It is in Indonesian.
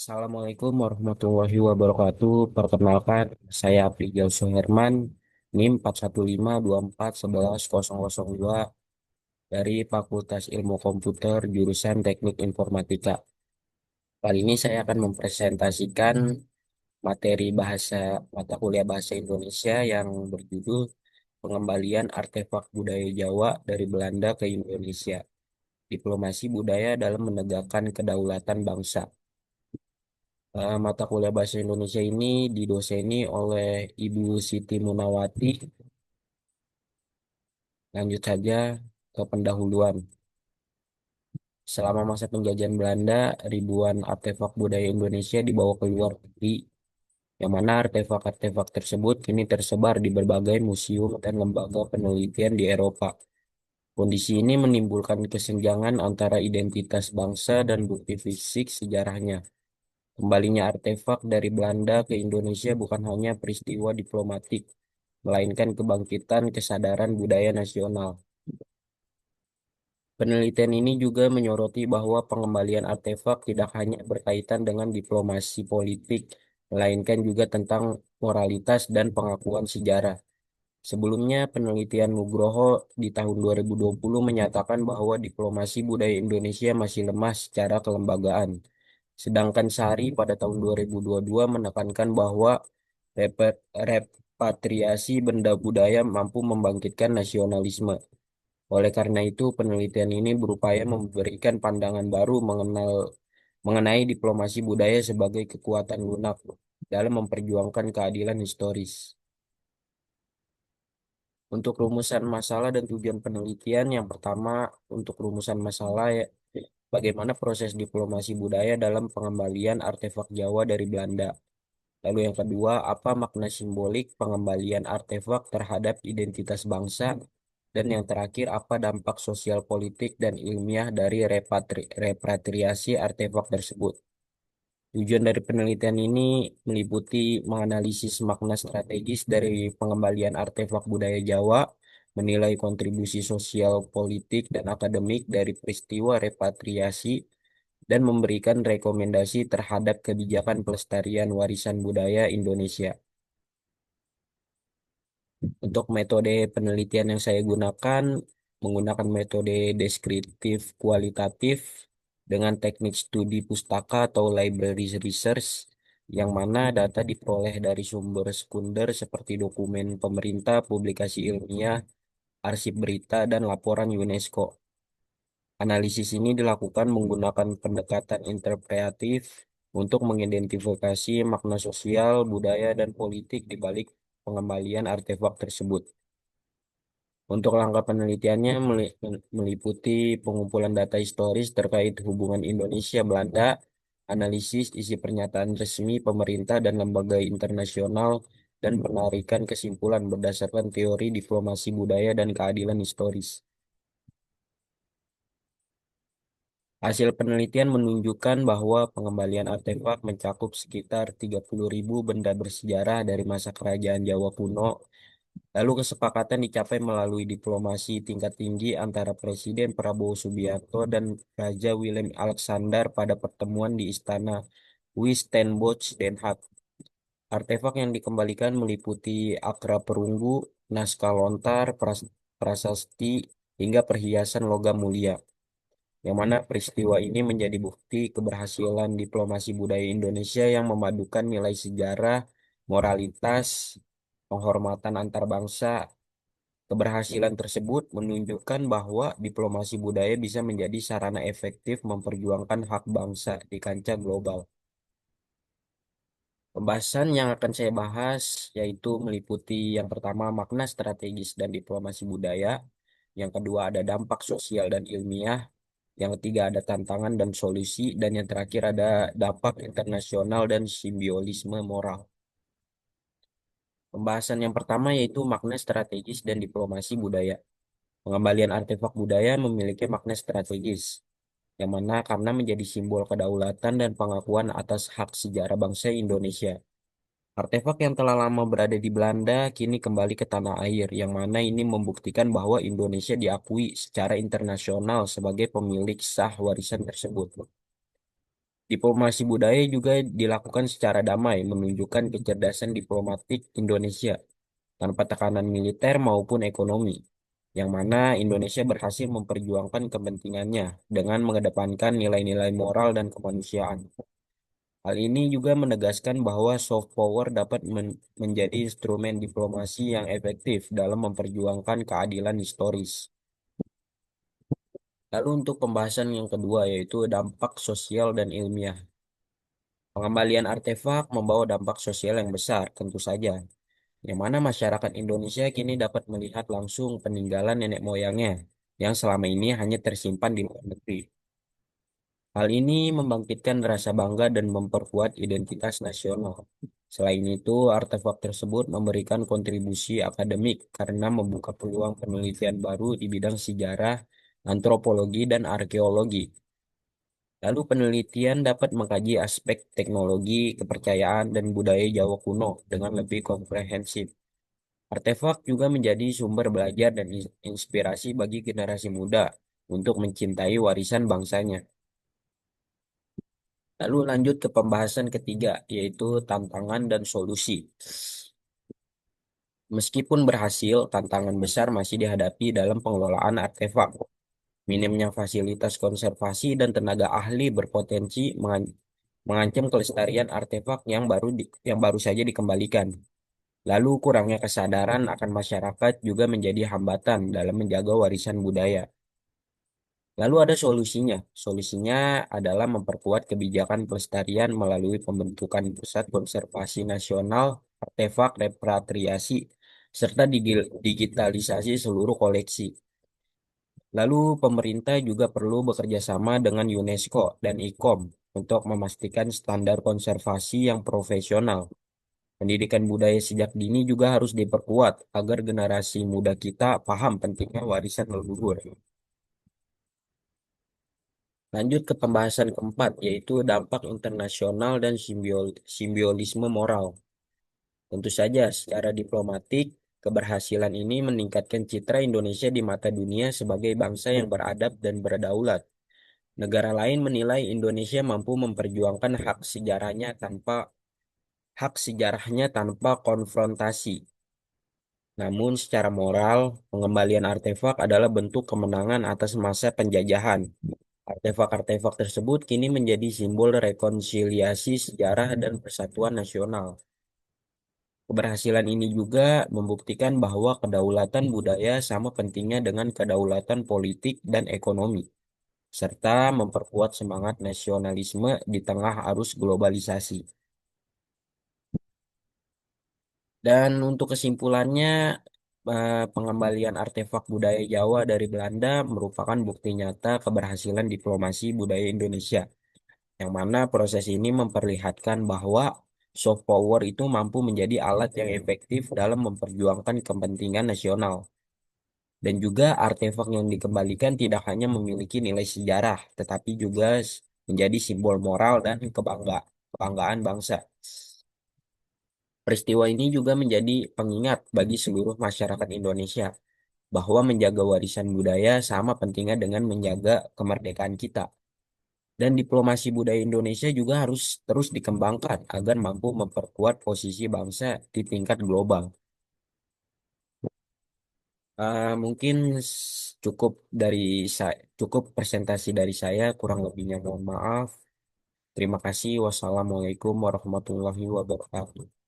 Assalamualaikum warahmatullahi wabarakatuh. Perkenalkan, saya Aprijal Suherman, NIM 41524110002 dari Fakultas Ilmu Komputer jurusan Teknik Informatika. Kali ini saya akan mempresentasikan materi mata kuliah bahasa Indonesia yang berjudul Pengembalian Artefak Budaya Jawa dari Belanda ke Indonesia. Diplomasi budaya dalam menegakkan kedaulatan bangsa. Mata kuliah bahasa Indonesia ini didoseni oleh Ibu Siti Munawati. Lanjut saja ke pendahuluan. Selama masa penjajahan Belanda, ribuan artefak budaya Indonesia dibawa ke luar negeri, yang mana artefak-artefak tersebut kini tersebar di berbagai museum dan lembaga penelitian di Eropa. Kondisi ini menimbulkan kesenjangan antara identitas bangsa dan bukti fisik sejarahnya. Kembalinya artefak dari Belanda ke Indonesia bukan hanya peristiwa diplomatik, melainkan kebangkitan kesadaran budaya nasional. Penelitian ini juga menyoroti bahwa pengembalian artefak tidak hanya berkaitan dengan diplomasi politik, melainkan juga tentang moralitas dan pengakuan sejarah. Sebelumnya, penelitian Nugroho di tahun 2020 menyatakan bahwa diplomasi budaya Indonesia masih lemah secara kelembagaan. Sedangkan Sari pada tahun 2022 menekankan bahwa repatriasi benda budaya mampu membangkitkan nasionalisme. Oleh karena itu, penelitian ini berupaya memberikan pandangan baru mengenai diplomasi budaya sebagai kekuatan lunak dalam memperjuangkan keadilan historis. Untuk rumusan masalah dan tujuan penelitian, yang pertama untuk rumusan masalah ya, bagaimana proses diplomasi budaya dalam pengembalian artefak Jawa dari Belanda. Lalu yang kedua, apa makna simbolik pengembalian artefak terhadap identitas bangsa? Dan yang terakhir, apa dampak sosial politik dan ilmiah dari repatriasi artefak tersebut? Tujuan dari penelitian ini meliputi menganalisis makna strategis dari pengembalian artefak budaya Jawa, menilai kontribusi sosial, politik, dan akademik dari peristiwa repatriasi, dan memberikan rekomendasi terhadap kebijakan pelestarian warisan budaya Indonesia. Untuk metode penelitian yang saya gunakan, menggunakan metode deskriptif kualitatif dengan teknik studi pustaka atau library research, yang mana data diperoleh dari sumber sekunder seperti dokumen pemerintah, publikasi ilmiah, arsip berita, dan laporan UNESCO. Analisis ini dilakukan menggunakan pendekatan interpretatif untuk mengidentifikasi makna sosial, budaya, dan politik di balik pengembalian artefak tersebut. Untuk langkah penelitiannya meliputi pengumpulan data historis terkait hubungan Indonesia-Belanda, analisis isi pernyataan resmi pemerintah dan lembaga internasional, dan penarikan kesimpulan berdasarkan teori diplomasi budaya dan keadilan historis. Hasil penelitian menunjukkan bahwa pengembalian artefak mencakup sekitar 30.000 benda bersejarah dari masa kerajaan Jawa kuno. Lalu kesepakatan dicapai melalui diplomasi tingkat tinggi antara Presiden Prabowo Subianto dan Raja Willem Alexander pada pertemuan di Istana Wittenbosch, Den Haag. Artefak yang dikembalikan meliputi akra perunggu, naskah lontar, prasasti, hingga perhiasan logam mulia, yang mana peristiwa ini menjadi bukti keberhasilan diplomasi budaya Indonesia yang memadukan nilai sejarah, moralitas, penghormatan antar bangsa. Keberhasilan tersebut menunjukkan bahwa diplomasi budaya bisa menjadi sarana efektif memperjuangkan hak bangsa di kancah global. Pembahasan yang akan saya bahas yaitu meliputi yang pertama makna strategis dan diplomasi budaya, yang kedua ada dampak sosial dan ilmiah, yang ketiga ada tantangan dan solusi, dan yang terakhir ada dampak internasional dan simbiolisme moral. Pembahasan yang pertama yaitu makna strategis dan diplomasi budaya. Pengembalian artefak budaya memiliki makna strategis, yang mana karena menjadi simbol kedaulatan dan pengakuan atas hak sejarah bangsa Indonesia. Artefak yang telah lama berada di Belanda kini kembali ke tanah air, yang mana ini membuktikan bahwa Indonesia diakui secara internasional sebagai pemilik sah warisan tersebut. Diplomasi budaya juga dilakukan secara damai, menunjukkan kecerdasan diplomatik Indonesia tanpa tekanan militer maupun ekonomi, yang mana Indonesia berhasil memperjuangkan kepentingannya dengan mengedepankan nilai-nilai moral dan kemanusiaan. Hal ini juga menegaskan bahwa soft power dapat menjadi instrumen diplomasi yang efektif dalam memperjuangkan keadilan historis. Lalu untuk pembahasan yang kedua yaitu dampak sosial dan ilmiah. Pengembalian artefak membawa dampak sosial yang besar, tentu saja, yang mana masyarakat Indonesia kini dapat melihat langsung peninggalan nenek moyangnya yang selama ini hanya tersimpan di luar negeri. Hal ini membangkitkan rasa bangga dan memperkuat identitas nasional. Selain itu, artefak tersebut memberikan kontribusi akademik karena membuka peluang penelitian baru di bidang sejarah, antropologi, dan arkeologi. Lalu penelitian dapat mengkaji aspek teknologi, kepercayaan, dan budaya Jawa kuno dengan lebih komprehensif. Artefak juga menjadi sumber belajar dan inspirasi bagi generasi muda untuk mencintai warisan bangsanya. Lalu lanjut ke pembahasan ketiga, yaitu tantangan dan solusi. Meskipun berhasil, tantangan besar masih dihadapi dalam pengelolaan artefak. Minimnya fasilitas konservasi dan tenaga ahli berpotensi mengancam kelestarian artefak yang baru saja dikembalikan. Lalu kurangnya kesadaran akan masyarakat juga menjadi hambatan dalam menjaga warisan budaya. Lalu ada solusinya. Solusinya adalah memperkuat kebijakan pelestarian melalui pembentukan Pusat Konservasi Nasional, artefak repatriasi, serta digitalisasi seluruh koleksi. Lalu pemerintah juga perlu bekerja sama dengan UNESCO dan ICOM untuk memastikan standar konservasi yang profesional. Pendidikan budaya sejak dini juga harus diperkuat agar generasi muda kita paham pentingnya warisan leluhur. Lanjut ke pembahasan keempat, yaitu dampak internasional dan simbiolisme moral. Tentu saja, secara diplomatik, keberhasilan ini meningkatkan citra Indonesia di mata dunia sebagai bangsa yang beradab dan berdaulat. Negara lain menilai Indonesia mampu memperjuangkan hak sejarahnya tanpa konfrontasi. Namun secara moral, pengembalian artefak adalah bentuk kemenangan atas masa penjajahan. Artefak-artefak tersebut kini menjadi simbol rekonsiliasi sejarah dan persatuan nasional. Keberhasilan ini juga membuktikan bahwa kedaulatan budaya sama pentingnya dengan kedaulatan politik dan ekonomi, serta memperkuat semangat nasionalisme di tengah arus globalisasi. Dan untuk kesimpulannya, pengembalian artefak budaya Jawa dari Belanda merupakan bukti nyata keberhasilan diplomasi budaya Indonesia, yang mana proses ini memperlihatkan bahwa soft power itu mampu menjadi alat yang efektif dalam memperjuangkan kepentingan nasional. Dan juga artefak yang dikembalikan tidak hanya memiliki nilai sejarah, tetapi juga menjadi simbol moral dan kebanggaan bangsa. Peristiwa ini juga menjadi pengingat bagi seluruh masyarakat Indonesia bahwa menjaga warisan budaya sama pentingnya dengan menjaga kemerdekaan kita. Dan diplomasi budaya Indonesia juga harus terus dikembangkan agar mampu memperkuat posisi bangsa di tingkat global. Mungkin cukup presentasi dari saya, kurang lebihnya mohon maaf. Terima kasih. Wassalamualaikum warahmatullahi wabarakatuh.